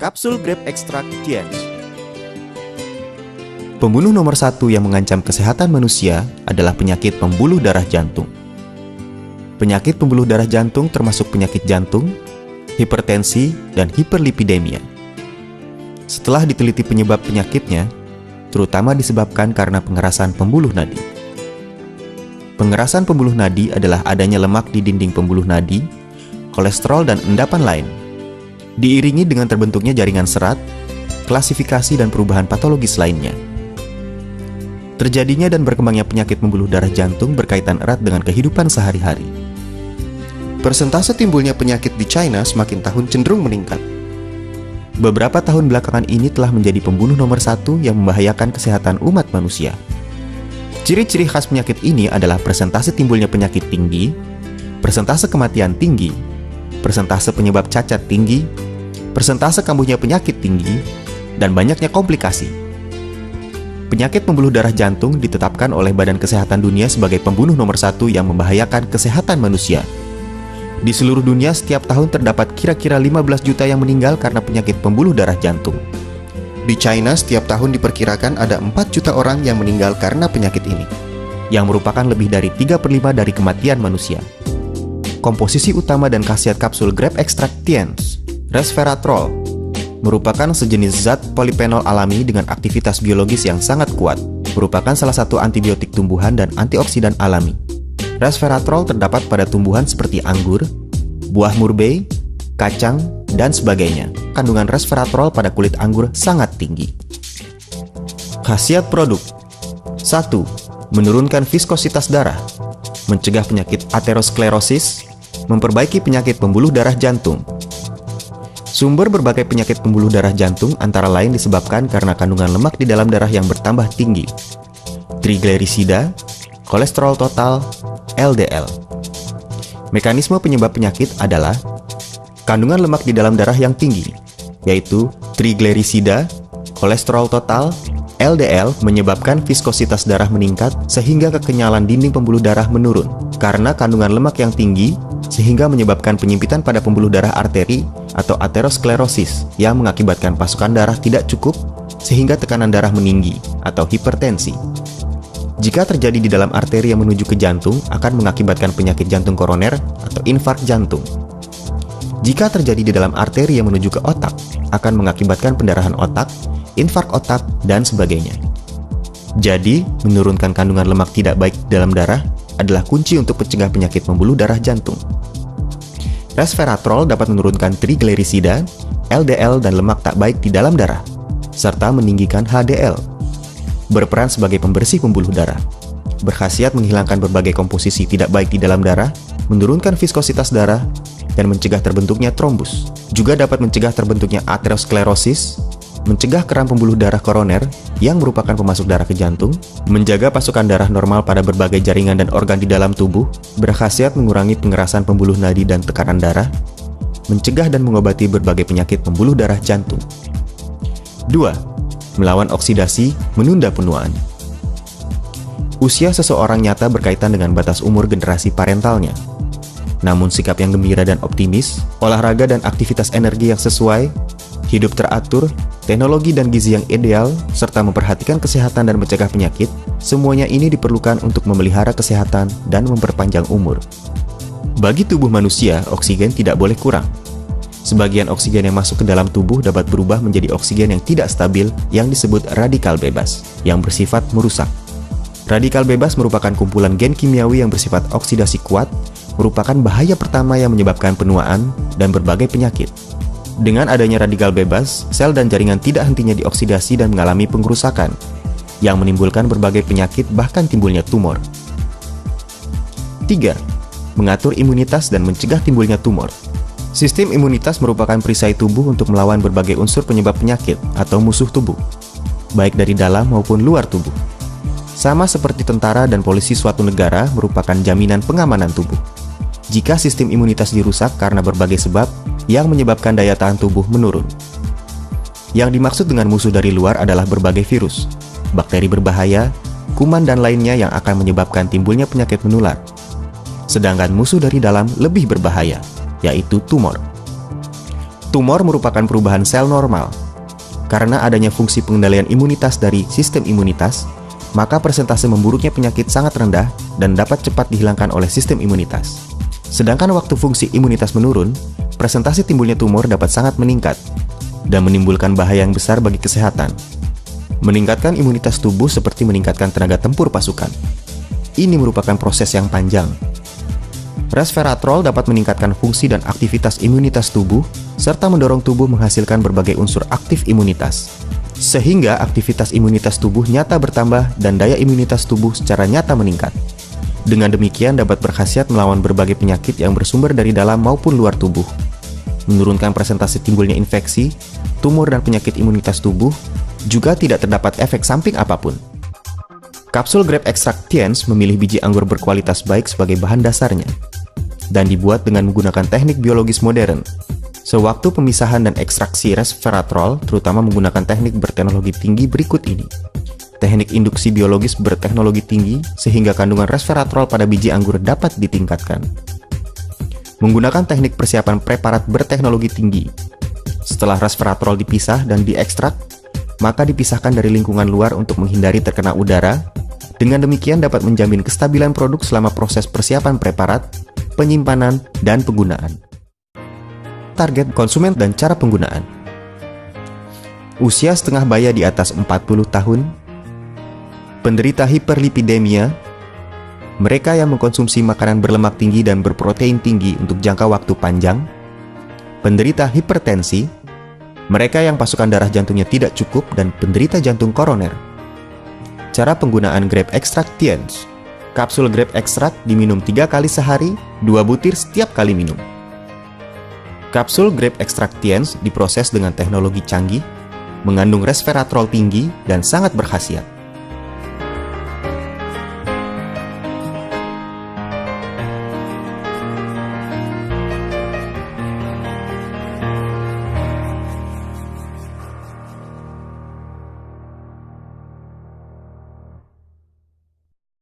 Kapsul Grape Extract Tiens. Pembunuh nomor 1 yang mengancam kesehatan manusia adalah penyakit pembuluh darah jantung. Penyakit pembuluh darah jantung termasuk penyakit jantung, hipertensi, dan hiperlipidemia. Setelah diteliti penyebab penyakitnya, terutama disebabkan karena pengerasan pembuluh nadi. Pengerasan pembuluh nadi adalah adanya lemak di dinding pembuluh nadi, kolesterol, dan endapan lain. Diiringi dengan terbentuknya jaringan serat, klasifikasi, dan perubahan patologis lainnya. Terjadinya dan berkembangnya penyakit pembuluh darah jantung berkaitan erat dengan kehidupan sehari-hari. Persentase timbulnya penyakit di China semakin tahun cenderung meningkat. Beberapa tahun belakangan ini telah menjadi pembunuh nomor 1 yang membahayakan kesehatan umat manusia. Ciri-ciri khas penyakit ini adalah persentase timbulnya penyakit tinggi, persentase kematian tinggi, persentase penyebab cacat tinggi, persentase kambuhnya penyakit tinggi, dan banyaknya komplikasi. Penyakit pembuluh darah jantung ditetapkan oleh Badan Kesehatan Dunia sebagai pembunuh nomor 1 yang membahayakan kesehatan manusia. Di seluruh dunia setiap tahun terdapat kira-kira 15 juta yang meninggal karena penyakit pembuluh darah jantung. Di China setiap tahun diperkirakan ada 4 juta orang yang meninggal karena penyakit ini, yang merupakan lebih dari 3/5 dari kematian manusia. Komposisi utama dan khasiat kapsul Grape Extract Tiens, resveratrol, merupakan sejenis zat polifenol alami dengan aktivitas biologis yang sangat kuat, merupakan salah satu antibiotik tumbuhan dan antioksidan alami. Resveratrol terdapat pada tumbuhan seperti anggur, buah murbei, kacang, dan sebagainya. Kandungan resveratrol pada kulit anggur sangat tinggi. Khasiat produk: 1. Menurunkan viskositas darah, mencegah penyakit aterosklerosis, memperbaiki penyakit pembuluh darah jantung. Sumber berbagai penyakit pembuluh darah jantung antara lain disebabkan karena kandungan lemak di dalam darah yang bertambah tinggi, triglycerida, kolesterol total, LDL. Mekanisme penyebab penyakit adalah kandungan lemak di dalam darah yang tinggi, yaitu triglycerida, kolesterol total, LDL menyebabkan viskositas darah meningkat sehingga kekenyalan dinding pembuluh darah menurun. Karena kandungan lemak yang tinggi, sehingga menyebabkan penyempitan pada pembuluh darah arteri atau aterosklerosis yang mengakibatkan pasokan darah tidak cukup sehingga tekanan darah meninggi atau hipertensi. Jika terjadi di dalam arteri yang menuju ke jantung, akan mengakibatkan penyakit jantung koroner atau infark jantung. Jika terjadi di dalam arteri yang menuju ke otak, akan mengakibatkan pendarahan otak, infark otak, dan sebagainya. Jadi, menurunkan kandungan lemak tidak baik di dalam darah adalah kunci untuk mencegah penyakit pembuluh darah jantung. Resveratrol dapat menurunkan triglycerida, LDL, dan lemak tak baik di dalam darah, serta meninggikan HDL. Berperan sebagai pembersih pembuluh darah. Berkhasiat menghilangkan berbagai komposisi tidak baik di dalam darah, menurunkan viskositas darah, dan mencegah terbentuknya trombus. Juga dapat mencegah terbentuknya aterosklerosis, mencegah keram pembuluh darah koroner yang merupakan pemasok darah ke jantung, menjaga pasokan darah normal pada berbagai jaringan dan organ di dalam tubuh, berkhasiat mengurangi pengerasan pembuluh nadi dan tekanan darah, mencegah dan mengobati berbagai penyakit pembuluh darah jantung. 2. Melawan oksidasi, menunda penuaan. Usia seseorang nyata berkaitan dengan batas umur generasi parentalnya. Namun sikap yang gembira dan optimis, olahraga dan aktivitas energi yang sesuai, hidup teratur, teknologi dan gizi yang ideal, serta memperhatikan kesehatan dan mencegah penyakit, semuanya ini diperlukan untuk memelihara kesehatan dan memperpanjang umur. Bagi tubuh manusia, oksigen tidak boleh kurang. Sebagian oksigen yang masuk ke dalam tubuh dapat berubah menjadi oksigen yang tidak stabil yang disebut radikal bebas, yang bersifat merusak. Radikal bebas merupakan kumpulan gen kimiawi yang bersifat oksidasi kuat, merupakan bahaya pertama yang menyebabkan penuaan dan berbagai penyakit. Dengan adanya radikal bebas, sel dan jaringan tidak hentinya dioksidasi dan mengalami pengerusakan, yang menimbulkan berbagai penyakit bahkan timbulnya tumor. 3. Mengatur imunitas dan mencegah timbulnya tumor. Sistem imunitas merupakan perisai tubuh untuk melawan berbagai unsur penyebab penyakit atau musuh tubuh, baik dari dalam maupun luar tubuh. Sama seperti tentara dan polisi suatu negara merupakan jaminan pengamanan tubuh. Jika sistem imunitas dirusak karena berbagai sebab yang menyebabkan daya tahan tubuh menurun. Yang dimaksud dengan musuh dari luar adalah berbagai virus, bakteri berbahaya, kuman dan lainnya yang akan menyebabkan timbulnya penyakit menular. Sedangkan musuh dari dalam lebih berbahaya, yaitu tumor. Tumor merupakan perubahan sel normal. Karena adanya fungsi pengendalian imunitas dari sistem imunitas, maka persentase memburuknya penyakit sangat rendah dan dapat cepat dihilangkan oleh sistem imunitas. Sedangkan waktu fungsi imunitas menurun, persentase timbulnya tumor dapat sangat meningkat dan menimbulkan bahaya yang besar bagi kesehatan. Meningkatkan imunitas tubuh seperti meningkatkan tenaga tempur pasukan. Ini merupakan proses yang panjang. Resveratrol dapat meningkatkan fungsi dan aktivitas imunitas tubuh, serta mendorong tubuh menghasilkan berbagai unsur aktif imunitas. Sehingga aktivitas imunitas tubuh nyata bertambah dan daya imunitas tubuh secara nyata meningkat. Dengan demikian dapat berkhasiat melawan berbagai penyakit yang bersumber dari dalam maupun luar tubuh. Menurunkan presentasi timbulnya infeksi, tumor dan penyakit imunitas tubuh, juga tidak terdapat efek samping apapun. Kapsul Grape Extract Tiens memilih biji anggur berkualitas baik sebagai bahan dasarnya dan dibuat dengan menggunakan teknik biologis modern. Sewaktu pemisahan dan ekstraksi resveratrol, terutama menggunakan teknik berteknologi tinggi berikut ini. Teknik induksi biologis berteknologi tinggi, sehingga kandungan resveratrol pada biji anggur dapat ditingkatkan. Menggunakan teknik persiapan preparat berteknologi tinggi. Setelah resveratrol dipisah dan diekstrak, maka dipisahkan dari lingkungan luar untuk menghindari terkena udara. Dengan demikian dapat menjamin kestabilan produk selama proses persiapan preparat, penyimpanan, dan penggunaan. Target konsumen dan cara penggunaan. Usia setengah baya di atas 40 tahun, penderita hiperlipidemia, mereka yang mengkonsumsi makanan berlemak tinggi dan berprotein tinggi untuk jangka waktu panjang, penderita hipertensi, mereka yang pasokan darah jantungnya tidak cukup, dan penderita jantung koroner. Cara penggunaan Grape Extract Tiens. Kapsul grape extract diminum 3 kali sehari, 2 butir setiap kali minum. Kapsul Grape Extract Tiens diproses dengan teknologi canggih, mengandung resveratrol tinggi dan sangat berkhasiat.